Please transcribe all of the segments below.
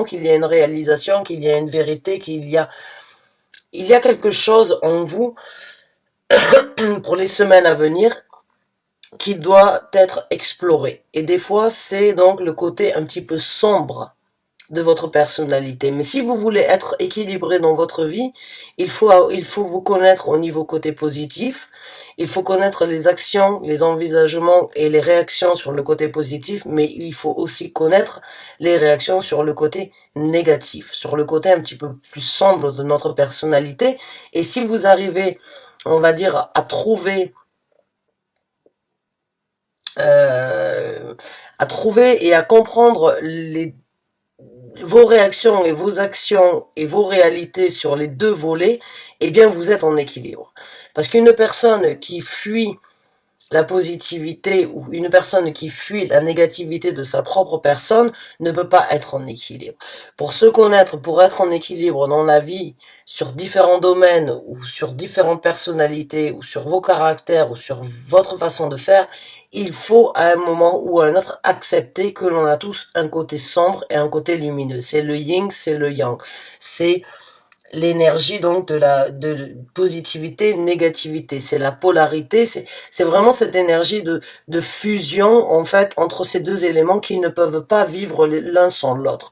qu'il y a une réalisation, qu'il y a une vérité, il y a quelque chose en vous pour les semaines à venir qui doit être exploré. Et des fois, c'est donc le côté un petit peu sombre de votre personnalité. Mais si vous voulez être équilibré dans votre vie, il faut vous connaître au niveau côté positif. Il faut connaître les actions, les envisagements et les réactions sur le côté positif, mais il faut aussi connaître les réactions sur le côté négatif, sur le côté un petit peu plus sombre de notre personnalité. Et si vous arrivez, on va dire, euh, à trouver et à comprendre vos réactions et vos actions et vos réalités sur les deux volets, eh bien vous êtes en équilibre. Parce qu'une personne qui fuit la positivité ou une personne qui fuit la négativité de sa propre personne ne peut pas être en équilibre. Pour se connaître, pour être en équilibre dans la vie, sur différents domaines ou sur différentes personnalités ou sur vos caractères ou sur votre façon de faire, il faut à un moment ou à un autre accepter que l'on a tous un côté sombre et un côté lumineux. C'est le yin, c'est le yang. C'est l'énergie donc de positivité, négativité, c'est la polarité, c'est vraiment cette énergie de fusion en fait entre ces deux éléments qui ne peuvent pas vivre l'un sans l'autre.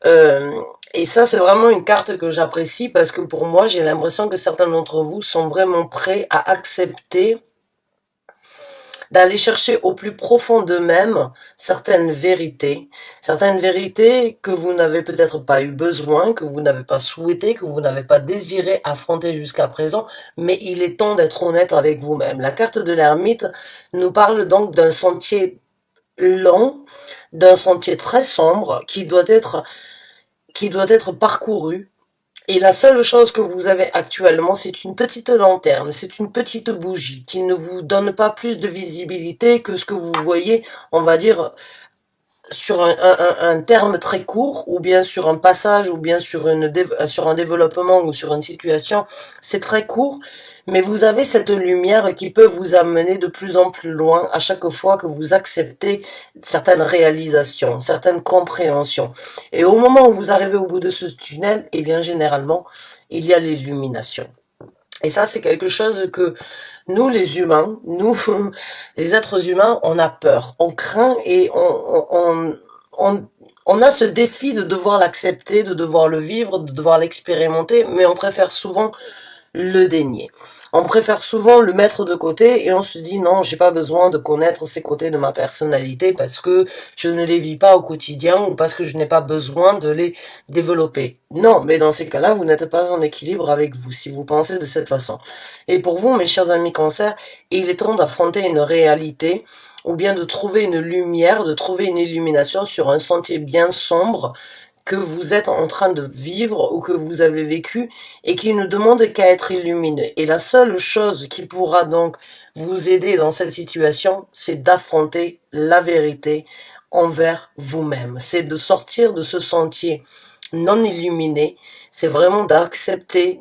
Euh, et ça c'est vraiment une carte que j'apprécie parce que pour moi j'ai l'impression que certains d'entre vous sont vraiment prêts à accepter d'aller chercher au plus profond d'eux-mêmes certaines vérités que vous n'avez peut-être pas eu besoin, que vous n'avez pas souhaité, que vous n'avez pas désiré affronter jusqu'à présent, mais il est temps d'être honnête avec vous-même. La carte de l'ermite nous parle donc d'un sentier long, d'un sentier très sombre qui doit être parcouru. Et la seule chose que vous avez actuellement, c'est une petite lanterne, c'est une petite bougie qui ne vous donne pas plus de visibilité que ce que vous voyez, on va dire, sur un terme très court, ou bien sur un passage, ou bien sur sur un développement, ou sur une situation, c'est très court, mais vous avez cette lumière qui peut vous amener de plus en plus loin à chaque fois que vous acceptez certaines réalisations, certaines compréhensions. Et au moment où vous arrivez au bout de ce tunnel, eh bien généralement, il y a l'illumination. Et ça, c'est quelque chose que nous, les humains, nous, les êtres humains, on a peur, on craint et on a ce défi de devoir l'accepter, de devoir le vivre, de devoir l'expérimenter, mais on préfère souvent le dénier. On préfère souvent le mettre de côté et on se dit non, j'ai pas besoin de connaître ces côtés de ma personnalité parce que je ne les vis pas au quotidien ou parce que je n'ai pas besoin de les développer. Non, mais dans ces cas-là, vous n'êtes pas en équilibre avec vous si vous pensez de cette façon. Et pour vous, mes chers amis cancer, il est temps d'affronter une réalité ou bien de trouver une lumière, de trouver une illumination sur un sentier bien sombre que vous êtes en train de vivre ou que vous avez vécu et qui ne demande qu'à être illuminé. Et la seule chose qui pourra donc vous aider dans cette situation, c'est d'affronter la vérité envers vous-même. C'est de sortir de ce sentier non illuminé. C'est vraiment d'accepter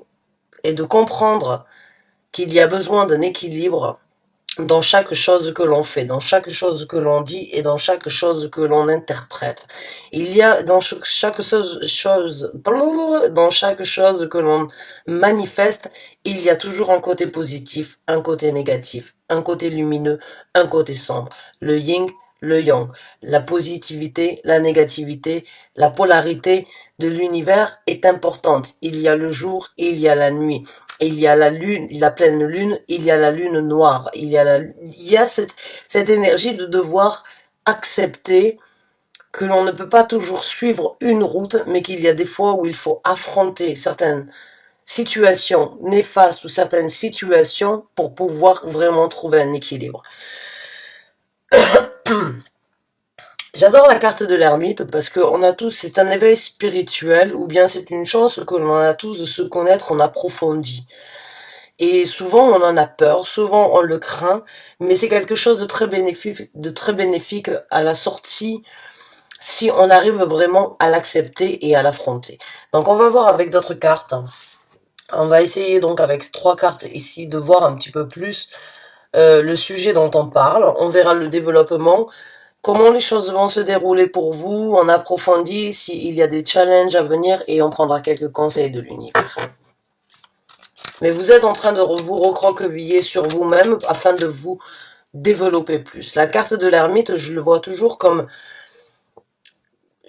et de comprendre qu'il y a besoin d'un équilibre dans chaque chose que l'on fait, dans chaque chose que l'on dit et dans chaque chose que l'on interprète. Il y a dans dans chaque chose que l'on manifeste, il y a toujours un côté positif, un côté négatif, un côté lumineux, un côté sombre. Le yin, le yang, la positivité, la négativité, la polarité de l'univers est importante. Il y a le jour, il y a la nuit. Il y a la lune, la pleine lune, il y a la lune noire, il y a cette énergie de devoir accepter que l'on ne peut pas toujours suivre une route, mais qu'il y a des fois où il faut affronter certaines situations néfastes ou certaines situations pour pouvoir vraiment trouver un équilibre. J'adore la carte de l'ermite parce que on a tous, c'est un éveil spirituel ou bien c'est une chance que l'on a tous de se connaître en approfondi. Et souvent on en a peur, souvent on le craint, mais c'est quelque chose de très bénéfique à la sortie si on arrive vraiment à l'accepter et à l'affronter. Donc on va voir avec d'autres cartes. On va essayer donc avec 3 cartes ici de voir un petit peu plus le sujet dont on parle. On verra le développement comment les choses vont se dérouler pour vous, on approfondit s'il y a des challenges à venir et on prendra quelques conseils de l'univers. Mais vous êtes en train de vous recroqueviller sur vous-même afin de vous développer plus. La carte de l'ermite, je le vois toujours comme...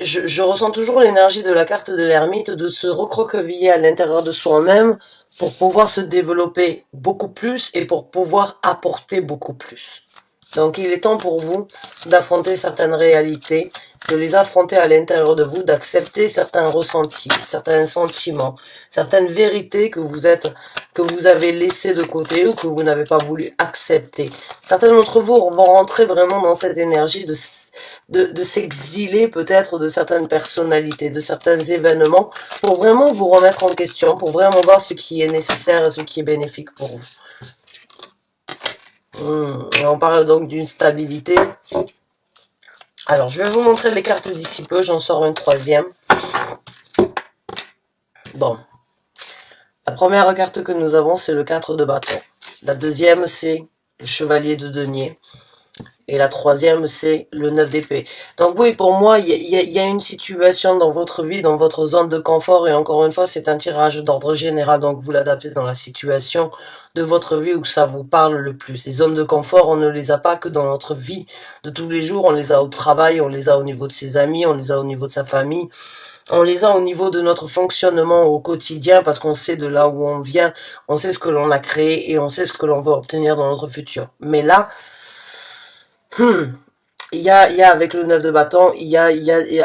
Je ressens toujours l'énergie de la carte de l'ermite de se recroqueviller à l'intérieur de soi-même pour pouvoir se développer beaucoup plus et pour pouvoir apporter beaucoup plus. Donc il est temps pour vous d'affronter certaines réalités, de les affronter à l'intérieur de vous, d'accepter certains ressentis, certains sentiments, certaines vérités que vous avez laissées de côté ou que vous n'avez pas voulu accepter. Certains d'entre vous vont rentrer vraiment dans cette énergie de s'exiler peut-être de certaines personnalités, de certains événements, pour vraiment vous remettre en question, pour vraiment voir ce qui est nécessaire et ce qui est bénéfique pour vous. On parle donc d'une stabilité. Alors, je vais vous montrer les cartes d'ici peu. J'en sors une troisième. Bon. La première carte que nous avons, c'est le 4 de bâton. La deuxième, c'est le chevalier de denier. Et la troisième, c'est le 9 d'épée. Donc oui, pour moi, il y a une situation dans votre vie, dans votre zone de confort. Et encore une fois, c'est un tirage d'ordre général. Donc vous l'adaptez dans la situation de votre vie où ça vous parle le plus. Les zones de confort, on ne les a pas que dans notre vie de tous les jours. On les a au travail, on les a au niveau de ses amis, on les a au niveau de sa famille. On les a au niveau de notre fonctionnement au quotidien parce qu'on sait de là où on vient, on sait ce que l'on a créé et on sait ce que l'on veut obtenir dans notre futur. Mais là, il y a avec le 9 de bâton, il y a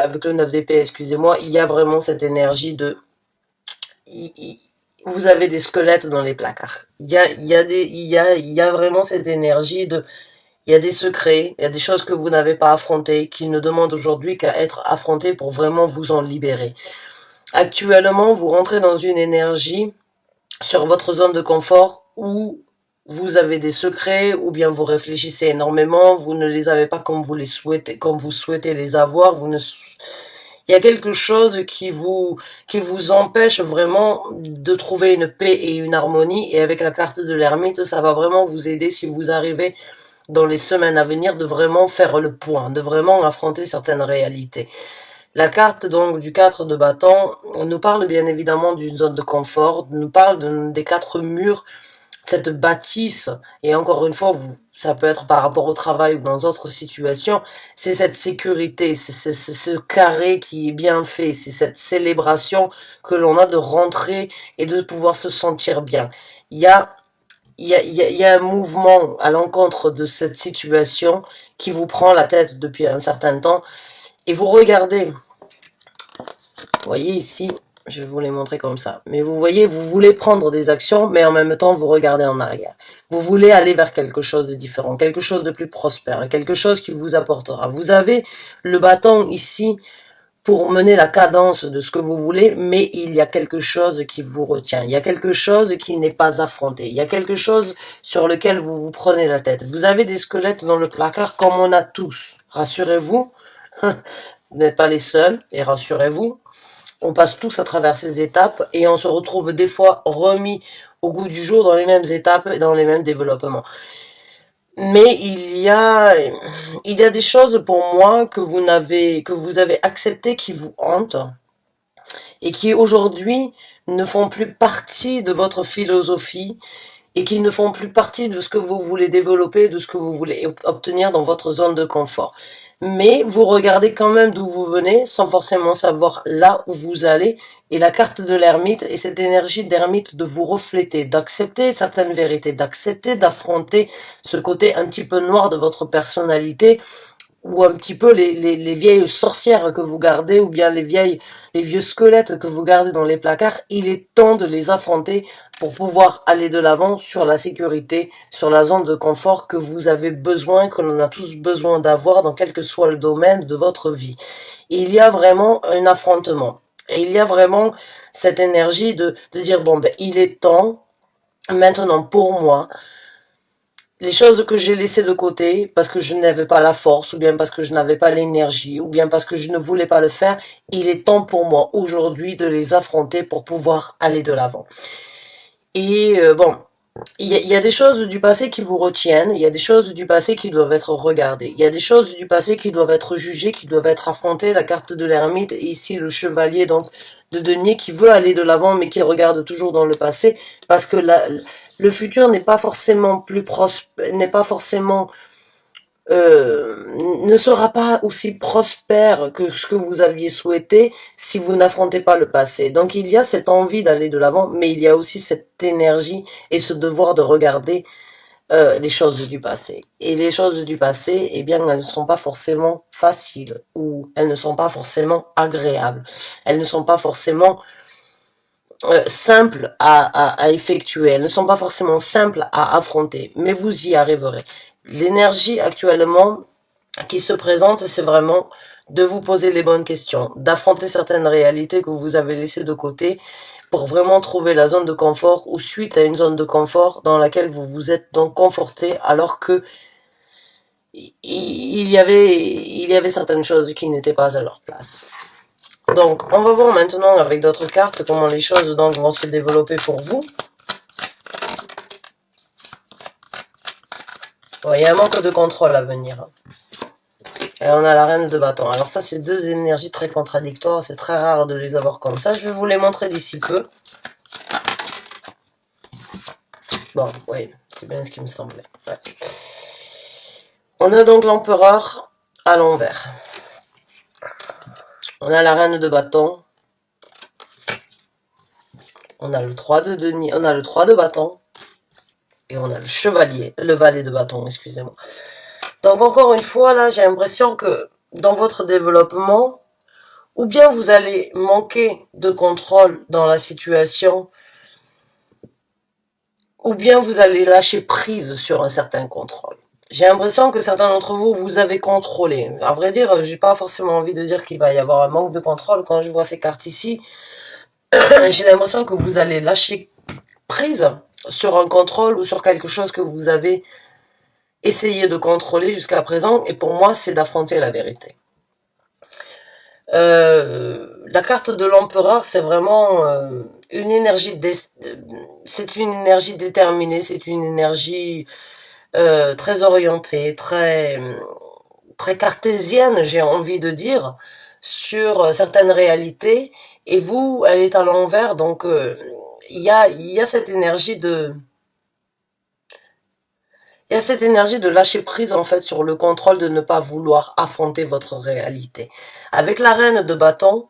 avec le 9 d'épée, excusez-moi, il y a vraiment cette énergie de... vous avez des squelettes dans les placards. Il y a vraiment cette énergie de... il y a des secrets, il y a des choses que vous n'avez pas affrontées, qui ne demandent aujourd'hui qu'à être affrontées pour vraiment vous en libérer. Actuellement, vous rentrez dans une énergie sur votre zone de confort où vous avez des secrets, ou bien vous réfléchissez énormément, vous ne les avez pas comme vous les souhaitez, comme vous souhaitez les avoir, il y a quelque chose qui vous empêche vraiment de trouver une paix et une harmonie, et avec la carte de l'ermite, ça va vraiment vous aider si vous arrivez dans les semaines à venir de vraiment faire le point, de vraiment affronter certaines réalités. La carte donc du 4 de bâton nous parle bien évidemment d'une zone de confort, nous parle des 4 murs, cette bâtisse, et encore une fois, ça peut être par rapport au travail ou dans d'autres situations, c'est cette sécurité, c'est ce carré qui est bien fait, c'est cette célébration que l'on a de rentrer et de pouvoir se sentir bien. Il y a un mouvement à l'encontre de cette situation qui vous prend la tête depuis un certain temps, et vous regardez, vous voyez ici, je vais vous les montrer comme ça, mais vous voyez, vous voulez prendre des actions, mais en même temps vous regardez en arrière. Vous voulez aller vers quelque chose de différent, quelque chose de plus prospère, quelque chose qui vous apportera. Vous avez le bâton ici pour mener la cadence de ce que vous voulez, mais il y a quelque chose qui vous retient, il y a quelque chose qui n'est pas affronté, il y a quelque chose sur lequel vous vous prenez la tête. Vous avez des squelettes dans le placard comme on a tous, rassurez-vous, vous n'êtes pas les seuls, et rassurez-vous, on passe tous à travers ces étapes et on se retrouve des fois remis au goût du jour dans les mêmes étapes et dans les mêmes développements. Mais il y a des choses pour moi que vous avez acceptées qui vous hantent et qui aujourd'hui ne font plus partie de votre philosophie et qui ne font plus partie de ce que vous voulez développer, de ce que vous voulez obtenir dans votre zone de confort. Mais vous regardez quand même d'où vous venez, sans forcément savoir là où vous allez, et la carte de l'ermite, et cette énergie d'ermite de vous refléter, d'accepter certaines vérités, d'accepter d'affronter ce côté un petit peu noir de votre personnalité, ou un petit peu les vieilles sorcières que vous gardez, ou bien les vieux squelettes que vous gardez dans les placards, il est temps de les affronter pour pouvoir aller de l'avant sur la sécurité, sur la zone de confort que vous avez besoin, que l'on a tous besoin d'avoir dans quel que soit le domaine de votre vie. Il y a vraiment un affrontement. Et il y a vraiment cette énergie de dire, bon, ben, il est temps, maintenant pour moi, les choses que j'ai laissées de côté parce que je n'avais pas la force, ou bien parce que je n'avais pas l'énergie, ou bien parce que je ne voulais pas le faire, il est temps pour moi aujourd'hui de les affronter pour pouvoir aller de l'avant. Et bon, il y a des choses du passé qui vous retiennent, il y a des choses du passé qui doivent être regardées, il y a des choses du passé qui doivent être jugées, qui doivent être affrontées. La carte de l'ermite et ici le chevalier donc de denier qui veut aller de l'avant mais qui regarde toujours dans le passé parce que le futur n'est pas forcément plus prospère, n'est pas forcément ne sera pas aussi prospère que ce que vous aviez souhaité si vous n'affrontez pas le passé. Donc il y a cette envie d'aller de l'avant, mais il y a aussi cette énergie et ce devoir de regarder les choses du passé. Et les choses du passé, eh bien, elles ne sont pas forcément faciles ou elles ne sont pas forcément agréables. Elles ne sont pas forcément simples à effectuer. Elles ne sont pas forcément simples à affronter, mais vous y arriverez. L'énergie actuellement qui se présente, c'est vraiment de vous poser les bonnes questions, d'affronter certaines réalités que vous avez laissées de côté pour vraiment trouver la zone de confort ou suite à une zone de confort dans laquelle vous vous êtes donc conforté alors que il y avait certaines choses qui n'étaient pas à leur place. Donc, on va voir maintenant avec d'autres cartes comment les choses donc vont se développer pour vous. Bon, il y a un manque de contrôle à venir. Et on a la reine de bâton. Alors ça, c'est deux énergies très contradictoires. C'est très rare de les avoir comme ça. Je vais vous les montrer d'ici peu. Bon, oui, c'est bien ce qui me semblait. Ouais. On a donc l'empereur à l'envers. On a la reine de bâton. On a le 3 de denier. On a le 3 de bâton. Et on a le chevalier. Le valet de bâton, excusez-moi. Donc encore une fois, là, j'ai l'impression que dans votre développement, ou bien vous allez manquer de contrôle dans la situation, ou bien vous allez lâcher prise sur un certain contrôle. J'ai l'impression que certains d'entre vous, vous avez contrôlé. À vrai dire, j'ai pas forcément envie de dire qu'il va y avoir un manque de contrôle quand je vois ces cartes ici. J'ai l'impression que vous allez lâcher prise sur un contrôle ou sur quelque chose que vous avez essayé de contrôler jusqu'à présent. Et pour moi, c'est d'affronter la vérité. La carte de l'empereur, c'est vraiment une énergie, c'est une énergie déterminée, c'est une énergie très orientée, très cartésienne, j'ai envie de dire, sur certaines réalités. Et vous, elle est à l'envers, donc il y a cette énergie de il y a cette énergie de lâcher prise en fait sur le contrôle, de ne pas vouloir affronter votre réalité. Avec la reine de bâton,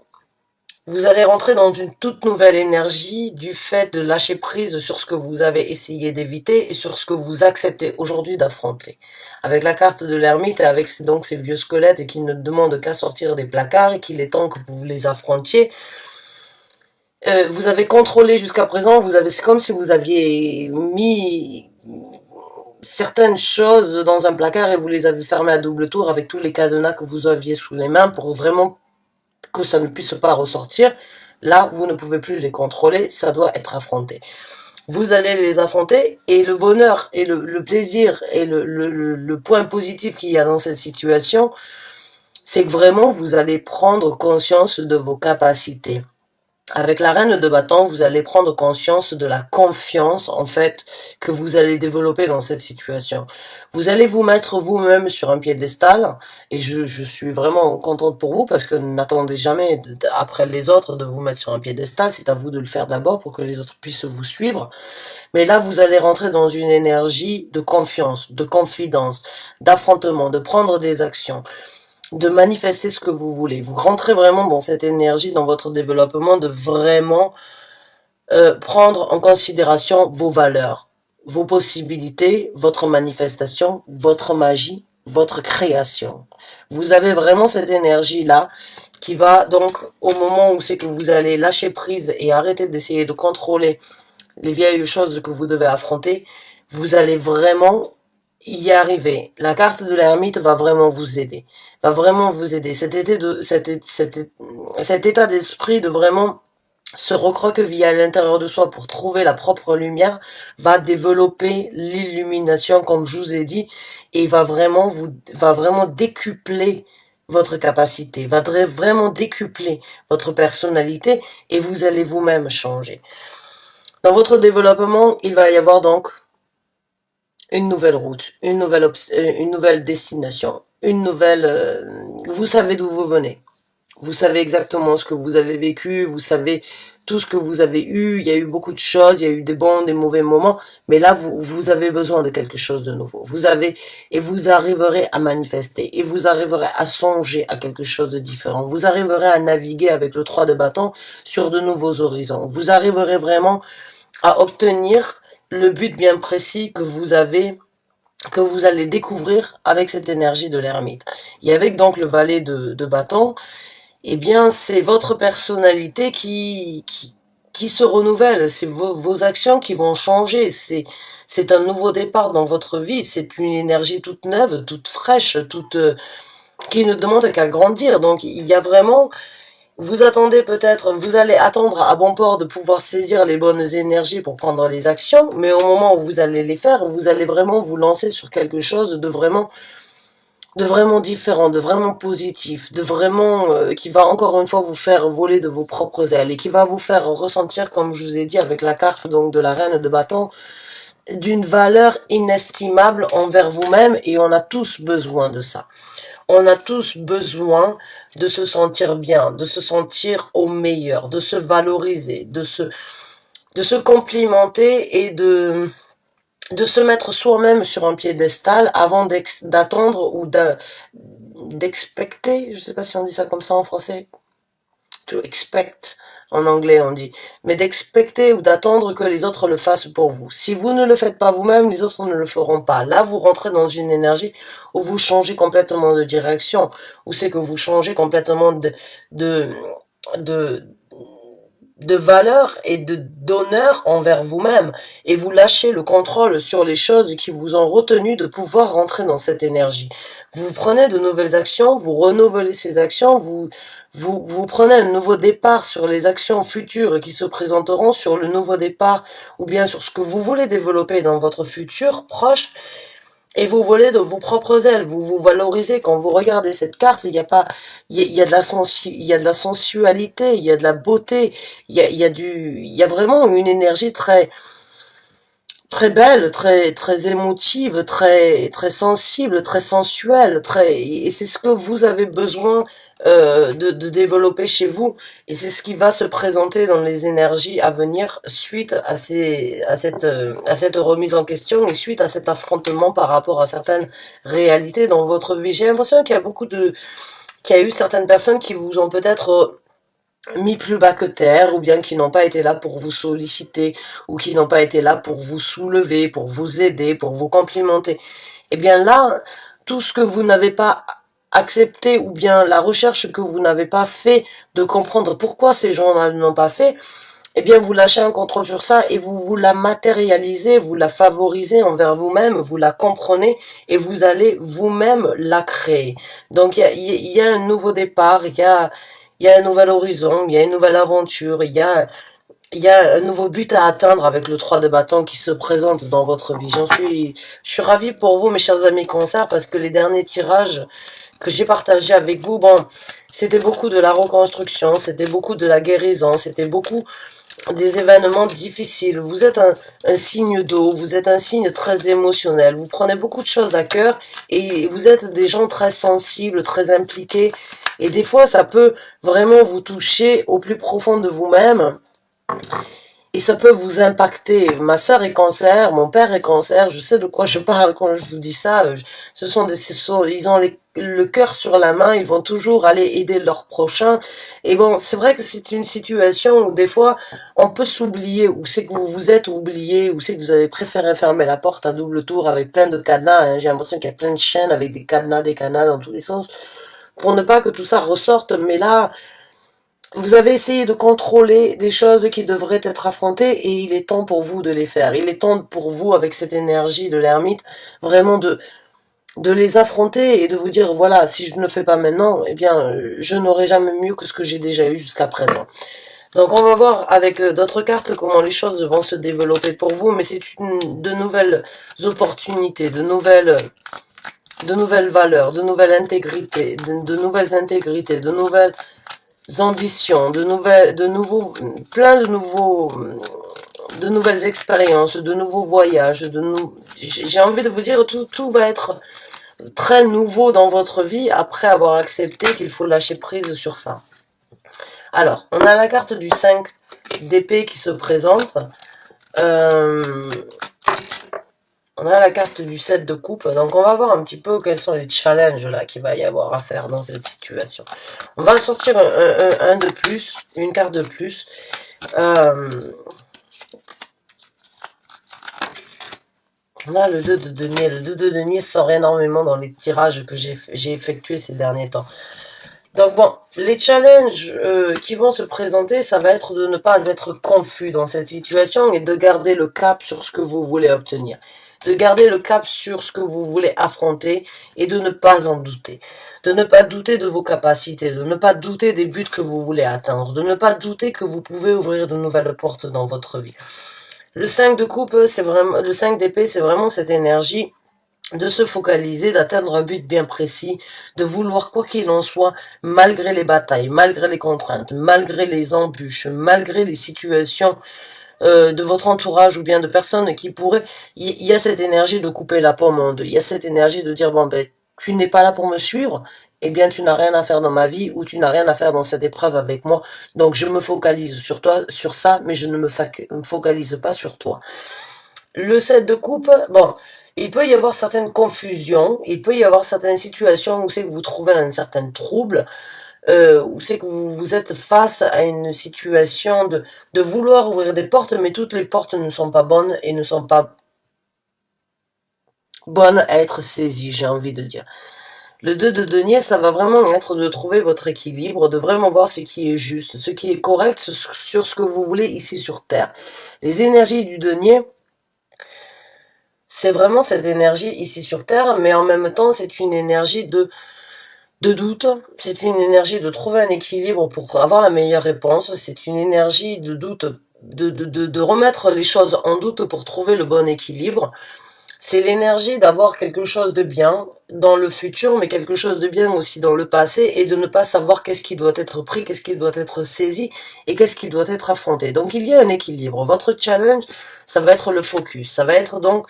vous allez rentrer dans une toute nouvelle énergie du fait de lâcher prise sur ce que vous avez essayé d'éviter et sur ce que vous acceptez aujourd'hui d'affronter. Avec la carte de l'ermite et avec donc ces vieux squelettes et qui ne demandent qu'à sortir des placards et qu'il est temps que vous les affrontiez, vous avez contrôlé jusqu'à présent, c'est comme si vous aviez mis certaines choses dans un placard et vous les avez fermées à double tour avec tous les cadenas que vous aviez sous les mains pour vraiment que ça ne puisse pas ressortir. Là, vous ne pouvez plus les contrôler, ça doit être affronté. Vous allez les affronter et le bonheur et le plaisir et le point positif qu'il y a dans cette situation, c'est que vraiment vous allez prendre conscience de vos capacités. Avec la reine de bâton, vous allez prendre conscience de la confiance, en fait, que vous allez développer dans cette situation. Vous allez vous mettre vous-même sur un piédestal, et je suis vraiment contente pour vous, parce que n'attendez jamais, après les autres, de vous mettre sur un piédestal, c'est à vous de le faire d'abord pour que les autres puissent vous suivre. Mais là, vous allez rentrer dans une énergie de confiance, de confidence, d'affrontement, de prendre des actions, de manifester ce que vous voulez. Vous rentrez vraiment dans cette énergie, dans votre développement, de vraiment prendre en considération vos valeurs, vos possibilités, votre manifestation, votre magie, votre création. Vous avez vraiment cette énergie-là qui va donc, au moment où c'est que vous allez lâcher prise et arrêter d'essayer de contrôler les vieilles choses que vous devez affronter, vous allez vraiment y arriver. La carte de l'ermite va vraiment vous aider. Va vraiment vous aider. Cet état d'esprit de vraiment se recroqueviller à l'intérieur de soi pour trouver la propre lumière va développer l'illumination, comme je vous ai dit, et va vraiment décupler votre capacité, va vraiment décupler votre personnalité et vous allez vous-même changer. Dans votre développement, il va y avoir donc une nouvelle route, une nouvelle destination, une nouvelle... vous savez d'où vous venez. Vous savez exactement ce que vous avez vécu, vous savez tout ce que vous avez eu, il y a eu beaucoup de choses, il y a eu des bons, des mauvais moments, mais là, vous avez besoin de quelque chose de nouveau. Et vous arriverez à manifester, et vous arriverez à songer à quelque chose de différent. Vous arriverez à naviguer avec le 3 de bâton sur de nouveaux horizons. Vous arriverez vraiment à obtenir le but bien précis que vous allez découvrir avec cette énergie de l'ermite. Et avec donc le valet de bâton, eh bien, c'est votre personnalité qui se renouvelle. C'est vos actions qui vont changer. C'est un nouveau départ dans votre vie. C'est une énergie toute neuve, toute fraîche, qui ne demande qu'à grandir. Donc, il y a vraiment, vous attendez peut-être, vous allez attendre à bon port de pouvoir saisir les bonnes énergies pour prendre les actions, mais au moment où vous allez les faire, vous allez vraiment vous lancer sur quelque chose de vraiment différent, de vraiment positif, de vraiment qui va encore une fois vous faire voler de vos propres ailes et qui va vous faire ressentir, comme je vous ai dit avec la carte donc de la reine de bâton, d'une valeur inestimable envers vous-même, et on a tous besoin de ça. On a tous besoin de se sentir bien, de se sentir au meilleur, de se valoriser, de se complimenter et de se mettre soi-même sur un piédestal avant d'attendre ou d'expecter, je sais pas si on dit ça comme ça en français, to expect, en anglais on dit, mais d'expecter ou d'attendre que les autres le fassent pour vous. Si vous ne le faites pas vous-même, les autres ne le feront pas. Là, vous rentrez dans une énergie où vous changez complètement de direction, où c'est que vous changez complètement de, de, de valeur et d'honneur envers vous-même, et vous lâchez le contrôle sur les choses qui vous ont retenu de pouvoir rentrer dans cette énergie. Vous prenez de nouvelles actions, vous renouvelez ces actions, vous prenez un nouveau départ sur les actions futures qui se présenteront, sur le nouveau départ ou bien sur ce que vous voulez développer dans votre futur proche. Et vous volez de vos propres ailes, vous vous valorisez. Quand vous regardez cette carte, il y a pas, il y a de la il y a de la sensualité, il y a de la beauté, il y a vraiment une énergie très belle, très émotive, très sensible, très sensuelle, et c'est ce que vous avez besoin de développer chez vous, et c'est ce qui va se présenter dans les énergies à venir suite à cette remise en question et suite à cet affrontement par rapport à certaines réalités dans votre vie. J'ai l'impression qu'il y a eu certaines personnes qui vous ont peut-être mis plus bas que terre, ou bien qui n'ont pas été là pour vous solliciter, ou qui n'ont pas été là pour vous soulever, pour vous aider, pour vous complimenter. Eh bien là, tout ce que vous n'avez pas accepté, ou bien la recherche que vous n'avez pas fait de comprendre pourquoi ces gens-là n'ont pas fait, eh bien vous lâchez un contrôle sur ça et vous la matérialisez, vous la favorisez envers vous-même, vous la comprenez et vous allez vous-même la créer. Donc il y a un nouveau départ, il y a un nouvel horizon, il y a une nouvelle aventure, il y a un nouveau but à atteindre avec le 3 de bâton qui se présente dans votre vie. Je suis ravie pour vous, mes chers amis Cancer, parce que les derniers tirages que j'ai partagés avec vous, bon, c'était beaucoup de la reconstruction, c'était beaucoup de la guérison, c'était beaucoup des événements difficiles. Vous êtes un signe d'eau, vous êtes un signe très émotionnel, vous prenez beaucoup de choses à cœur et vous êtes des gens très sensibles, très impliqués, et des fois ça peut vraiment vous toucher au plus profond de vous-même et ça peut vous impacter. Ma sœur est Cancer, mon père est Cancer, je sais de quoi je parle quand je vous dis ça. Ils ont le cœur sur la main, ils vont toujours aller aider leur prochain. Et bon, c'est vrai que c'est une situation où des fois on peut s'oublier, où c'est que vous vous êtes oublié, où c'est que vous avez préféré fermer la porte à double tour avec plein de cadenas, hein. J'ai l'impression qu'il y a plein de chaînes avec des cadenas dans tous les sens, pour ne pas que tout ça ressorte. Mais là, vous avez essayé de contrôler des choses qui devraient être affrontées et il est temps pour vous de les faire. Il est temps pour vous, avec cette énergie de l'ermite, vraiment de les affronter et de vous dire, voilà, si je ne le fais pas maintenant, eh bien, je n'aurai jamais mieux que ce que j'ai déjà eu jusqu'à présent. Donc on va voir avec d'autres cartes comment les choses vont se développer pour vous, mais c'est de nouvelles opportunités, de nouvelles valeurs, de nouvelles intégrités, de nouvelles intégrités, de nouvelles ambitions, plein de nouveaux de nouvelles expériences, de nouveaux voyages, j'ai envie de vous dire, tout va être très nouveau dans votre vie après avoir accepté qu'il faut lâcher prise sur ça. Alors, on a la carte du 5 d'épée qui se présente. On a la carte du 7 de coupe, donc on va voir un petit peu quels sont les challenges là qu'il va y avoir à faire dans cette situation. On va sortir un de plus, une carte de plus. On a le 2 de denier. Le 2 de denier sort énormément dans les tirages que j'ai effectués ces derniers temps. Donc bon, les challenges qui vont se présenter, ça va être de ne pas être confus dans cette situation et de garder le cap sur ce que vous voulez obtenir. De garder le cap sur ce que vous voulez affronter et de ne pas en douter. De ne pas douter de vos capacités, de ne pas douter des buts que vous voulez atteindre, de ne pas douter que vous pouvez ouvrir de nouvelles portes dans votre vie. Le 5 de coupe, c'est vraiment, le 5 d'épée, c'est vraiment cette énergie de se focaliser, d'atteindre un but bien précis, de vouloir quoi qu'il en soit, malgré les batailles, malgré les contraintes, malgré les embûches, malgré les situations de votre entourage ou bien de personnes qui pourraient... Il y a cette énergie de couper la pomme en deux, il y a cette énergie de dire, bon ben, tu n'es pas là pour me suivre, eh bien tu n'as rien à faire dans ma vie ou tu n'as rien à faire dans cette épreuve avec moi, donc je me focalise sur toi, sur ça, mais je ne me focalise pas sur toi. Le 7 de coupe, bon, il peut y avoir certaines confusions, il peut y avoir certaines situations où c'est que vous trouvez un certain trouble, où c'est que vous êtes face à une situation de vouloir ouvrir des portes, mais toutes les portes ne sont pas bonnes et ne sont pas bonnes à être saisies, j'ai envie de dire. Le 2 de denier, ça va vraiment être de trouver votre équilibre, de vraiment voir ce qui est juste, ce qui est correct sur ce que vous voulez ici sur Terre. Les énergies du denier, c'est vraiment cette énergie ici sur Terre, mais en même temps, c'est une énergie de doute, c'est une énergie de trouver un équilibre pour avoir la meilleure réponse, c'est une énergie de doute, de remettre les choses en doute pour trouver le bon équilibre. C'est l'énergie d'avoir quelque chose de bien dans le futur, mais quelque chose de bien aussi dans le passé, et de ne pas savoir qu'est-ce qui doit être pris, qu'est-ce qui doit être saisi, et qu'est-ce qui doit être affronté. Donc il y a un équilibre. Votre challenge, ça va être le focus. Ça va être donc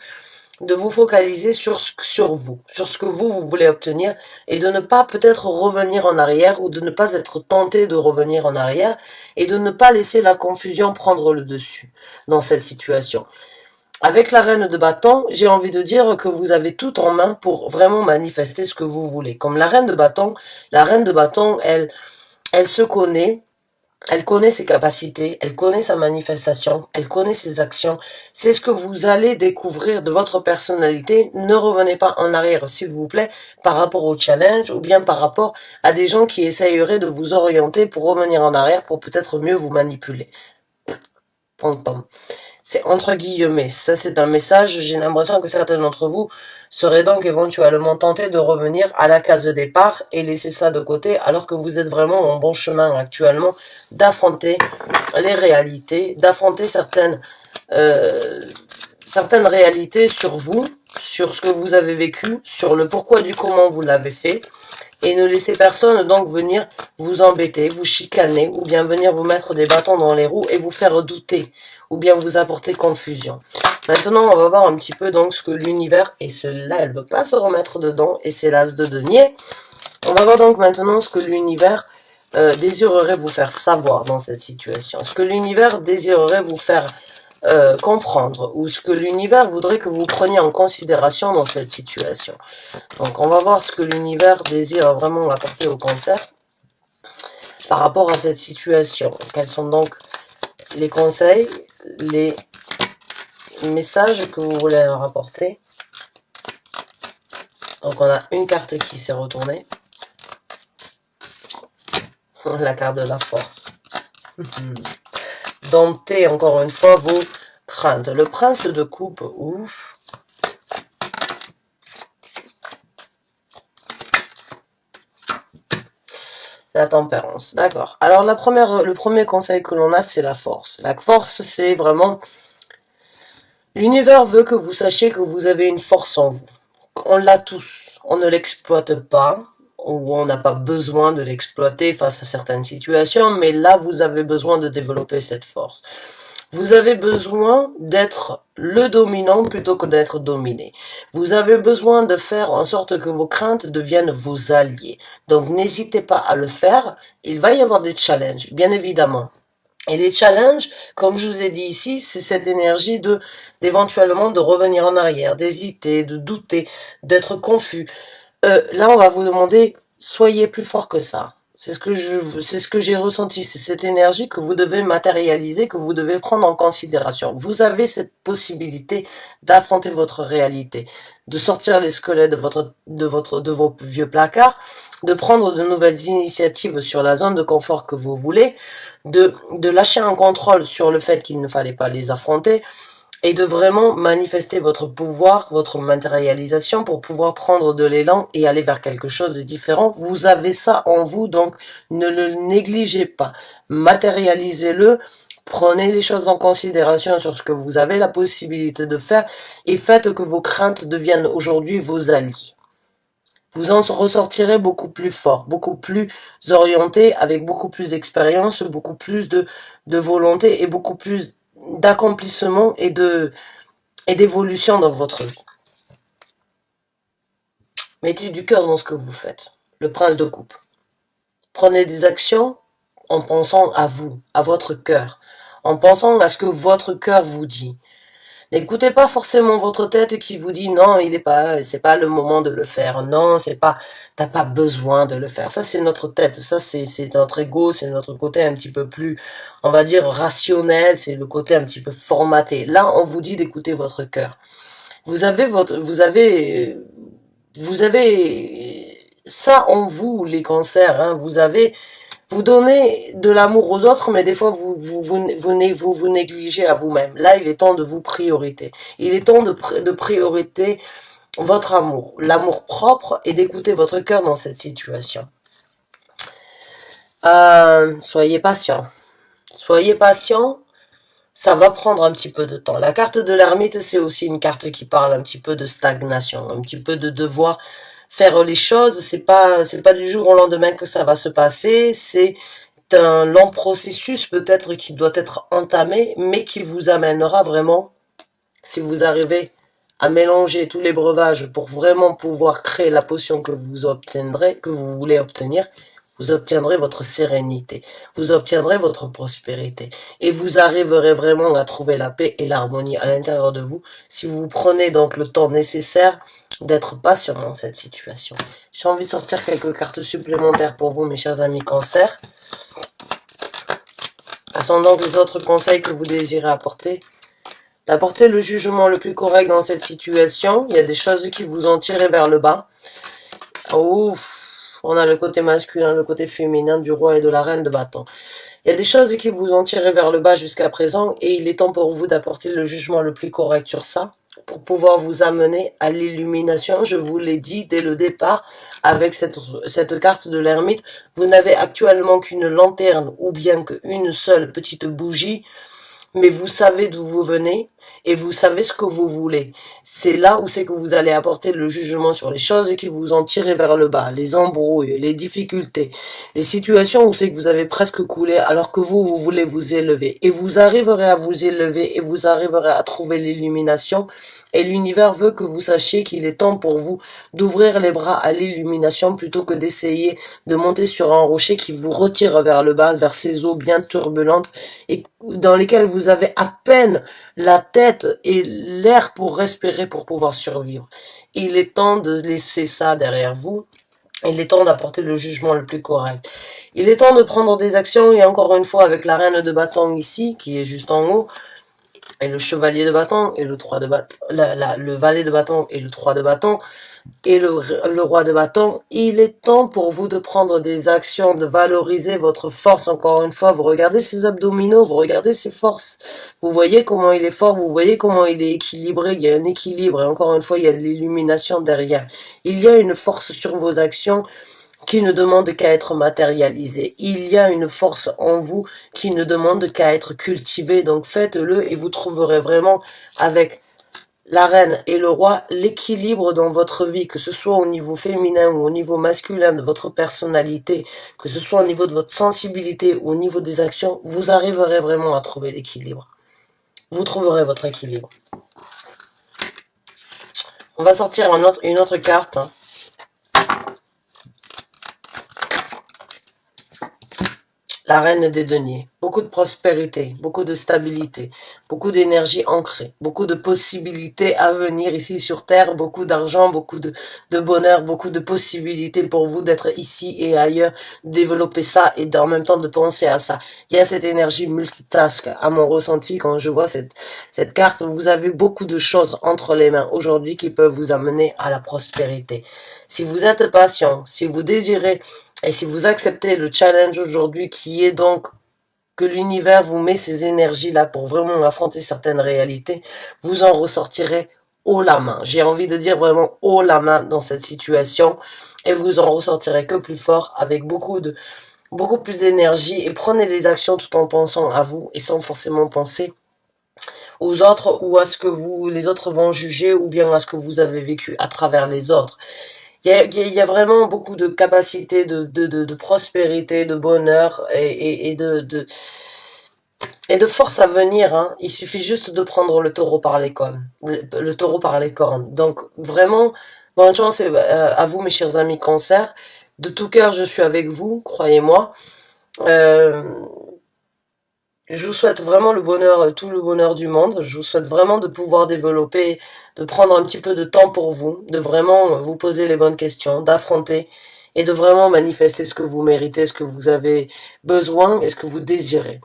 de vous focaliser sur vous, sur ce que vous voulez obtenir, et de ne pas peut-être revenir en arrière, ou de ne pas être tenté de revenir en arrière, et de ne pas laisser la confusion prendre le dessus dans cette situation. Avec la reine de bâton, j'ai envie de dire que vous avez tout en main pour vraiment manifester ce que vous voulez. Comme la reine de bâton, elle se connaît, elle connaît ses capacités, elle connaît sa manifestation, elle connaît ses actions. C'est ce que vous allez découvrir de votre personnalité. Ne revenez pas en arrière, s'il vous plaît, par rapport au challenge ou bien par rapport à des gens qui essayeraient de vous orienter pour revenir en arrière pour peut-être mieux vous manipuler. C'est entre guillemets, ça c'est un message, j'ai l'impression que certains d'entre vous seraient donc éventuellement tentés de revenir à la case de départ et laisser ça de côté alors que vous êtes vraiment en bon chemin actuellement d'affronter les réalités, d'affronter certaines réalités sur vous, sur ce que vous avez vécu, sur le pourquoi du comment vous l'avez fait, et ne laissez personne donc venir vous embêter, vous chicaner, ou bien venir vous mettre des bâtons dans les roues et vous faire douter, ou bien vous apporter confusion. Maintenant, on va voir un petit peu donc ce que l'univers, et cela, elle ne veut pas se remettre dedans, et c'est l'as de denier. On va voir donc maintenant ce que l'univers désirerait vous faire savoir dans cette situation, ce que l'univers désirerait vous faire comprendre, ou ce que l'univers voudrait que vous preniez en considération dans cette situation. Donc on va voir ce que l'univers désire vraiment apporter au Cancer par rapport à cette situation. Quels sont donc les conseils, les messages que vous voulez leur apporter. Donc on a une carte qui s'est retournée. La carte de la force. Domptez encore une fois vos craintes. Le prince de coupe, ouf. La tempérance, d'accord. Alors le premier conseil que l'on a, c'est la force. La force, c'est vraiment... L'univers veut que vous sachiez que vous avez une force en vous. On l'a tous. On ne l'exploite pas, ou on n'a pas besoin de l'exploiter face à certaines situations, mais là, vous avez besoin de développer cette force. Vous avez besoin d'être le dominant plutôt que d'être dominé. Vous avez besoin de faire en sorte que vos craintes deviennent vos alliés. Donc n'hésitez pas à le faire. Il va y avoir des challenges, bien évidemment. Et les challenges, comme je vous ai dit ici, c'est cette énergie d'éventuellement de revenir en arrière, d'hésiter, de douter, d'être confus. Là, on va vous demander, soyez plus fort que ça. C'est ce que j'ai ressenti. C'est cette énergie que vous devez matérialiser, que vous devez prendre en considération. Vous avez cette possibilité d'affronter votre réalité, de sortir les squelettes de vos vieux placards, de prendre de nouvelles initiatives sur la zone de confort que vous voulez, de lâcher un contrôle sur le fait qu'il ne fallait pas les affronter, et de vraiment manifester votre pouvoir, votre matérialisation pour pouvoir prendre de l'élan et aller vers quelque chose de différent. Vous avez ça en vous, donc ne le négligez pas. Matérialisez-le, prenez les choses en considération sur ce que vous avez la possibilité de faire et faites que vos craintes deviennent aujourd'hui vos alliés. Vous en ressortirez beaucoup plus fort, beaucoup plus orienté, avec beaucoup plus d'expérience, beaucoup plus de volonté et beaucoup plus d'accomplissement et d'évolution dans votre vie. Mettez du cœur dans ce que vous faites. Le prince de coupe. Prenez des actions en pensant à vous, à votre cœur, en pensant à ce que votre cœur vous dit. N'écoutez pas forcément votre tête qui vous dit non, c'est pas le moment de le faire. Non, t'as pas besoin de le faire. Ça, c'est notre tête. Ça, c'est notre ego. C'est notre côté un petit peu plus, on va dire, rationnel. C'est le côté un petit peu formaté. Là, on vous dit d'écouter votre cœur. Vous avez ça en vous, les cancers, hein. Vous donnez de l'amour aux autres, mais des fois, vous négligez à vous-même. Là, il est temps de vous priorité. Il est temps de priorité votre amour, l'amour propre et d'écouter votre cœur dans cette situation. Soyez patient. Soyez patient. Ça va prendre un petit peu de temps. La carte de l'ermite, c'est aussi une carte qui parle un petit peu de stagnation, un petit peu de devoir faire les choses. C'est pas du jour au lendemain que ça va se passer. C'est un long processus peut-être qui doit être entamé, mais qui vous amènera vraiment, si vous arrivez à mélanger tous les breuvages pour vraiment pouvoir créer la potion que vous obtiendrez, que vous voulez obtenir, vous obtiendrez votre sérénité, vous obtiendrez votre prospérité et vous arriverez vraiment à trouver la paix et l'harmonie à l'intérieur de vous si vous prenez donc le temps nécessaire d'être patient dans cette situation. J'ai envie de sortir quelques cartes supplémentaires pour vous, mes chers amis cancer. Quels sont donc les autres conseils que vous désirez apporter? D'apporter le jugement le plus correct dans cette situation. Il y a des choses qui vous ont tiré vers le bas. Ouf, on a le côté masculin, le côté féminin du roi et de la reine de bâton. Il y a des choses qui vous ont tiré vers le bas jusqu'à présent et il est temps pour vous d'apporter le jugement le plus correct sur ça pour pouvoir vous amener à l'illumination. Je vous l'ai dit dès le départ avec cette carte de l'ermite. Vous n'avez actuellement qu'une lanterne ou bien qu'une seule petite bougie, mais vous savez d'où vous venez et vous savez ce que vous voulez. C'est là où c'est que vous allez apporter le jugement sur les choses qui vous ont tiré vers le bas, les embrouilles, les difficultés, les situations où c'est que vous avez presque coulé alors que vous voulez vous élever. Et vous arriverez à vous élever et vous arriverez à trouver l'illumination. Et l'univers veut que vous sachiez qu'il est temps pour vous d'ouvrir les bras à l'illumination plutôt que d'essayer de monter sur un rocher qui vous retire vers le bas, vers ces eaux bien turbulentes et dans lesquelles vous avez à peine la tête et l'air pour respirer pour pouvoir survivre. Il est temps de laisser ça derrière vous. Il est temps d'apporter le jugement le plus correct. Il est temps de prendre des actions et encore une fois avec la reine de bâton ici qui est juste en haut et le chevalier de bâton et le 3 de bâton, le valet de bâton et le 3 de bâton et le roi de bâton, il est temps pour vous de prendre des actions, de valoriser votre force. Encore une fois, vous regardez ses abdominaux, vous regardez ses forces, vous voyez comment il est fort, vous voyez comment il est équilibré, il y a un équilibre et encore une fois, il y a de l'illumination derrière. Il y a une force sur vos actions qui ne demande qu'à être matérialisée. Il y a une force en vous qui ne demande qu'à être cultivée, donc faites-le et vous trouverez vraiment avec la reine et le roi, l'équilibre dans votre vie, que ce soit au niveau féminin ou au niveau masculin de votre personnalité, que ce soit au niveau de votre sensibilité ou au niveau des actions, vous arriverez vraiment à trouver l'équilibre. vous trouverez votre équilibre. On va sortir une autre carte. Hein. La reine des deniers. Beaucoup de prospérité, beaucoup de stabilité, beaucoup d'énergie ancrée, beaucoup de possibilités à venir ici sur Terre, beaucoup d'argent, beaucoup de bonheur, beaucoup de possibilités pour vous d'être ici et ailleurs, développer ça et en même temps de penser à ça. Il y a cette énergie multitask à mon ressenti quand je vois cette carte. Vous avez beaucoup de choses entre les mains aujourd'hui qui peuvent vous amener à la prospérité. Si vous êtes patient, si vous désirez et si vous acceptez le challenge aujourd'hui qui est donc que l'univers vous met ces énergies-là pour vraiment affronter certaines réalités, vous en ressortirez haut la main. J'ai envie de dire vraiment haut la main dans cette situation et vous en ressortirez que plus fort avec beaucoup plus d'énergie et prenez les actions tout en pensant à vous et sans forcément penser aux autres ou à ce que les autres vont juger ou bien à ce que vous avez vécu à travers les autres. Il y a vraiment beaucoup de capacités de prospérité, de bonheur et de force à venir. Hein. Il suffit juste de prendre le taureau par les cornes. Le taureau par les cornes. Donc vraiment, bonne chance à vous mes chers amis Cancer. De tout cœur, je suis avec vous, croyez-moi. Euh, je vous souhaite vraiment le bonheur, tout le bonheur du monde. Je vous souhaite vraiment de pouvoir développer, de prendre un petit peu de temps pour vous, de vraiment vous poser les bonnes questions, d'affronter et de vraiment manifester ce que vous méritez, ce que vous avez besoin et ce que vous désirez.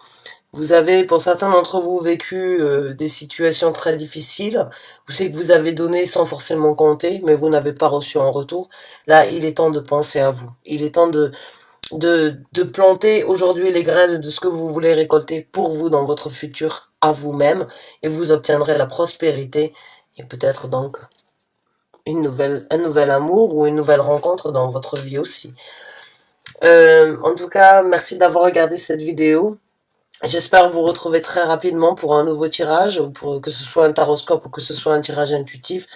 Vous avez, pour certains d'entre vous, vécu des situations très difficiles. Vous savez que vous avez donné sans forcément compter, mais vous n'avez pas reçu en retour. Là, il est temps de penser à vous. Il est temps de planter aujourd'hui les graines de ce que vous voulez récolter pour vous dans votre futur à vous-même et vous obtiendrez la prospérité et peut-être donc un nouvel amour ou une nouvelle rencontre dans votre vie aussi. En tout cas, merci d'avoir regardé cette vidéo. J'espère vous retrouver très rapidement pour un nouveau tirage, ou pour que ce soit un taroscope ou que ce soit un tirage intuitif.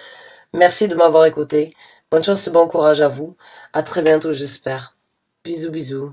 Merci de m'avoir écouté. Bonne chance et bon courage à vous. À très bientôt, j'espère. Bisous, bisous.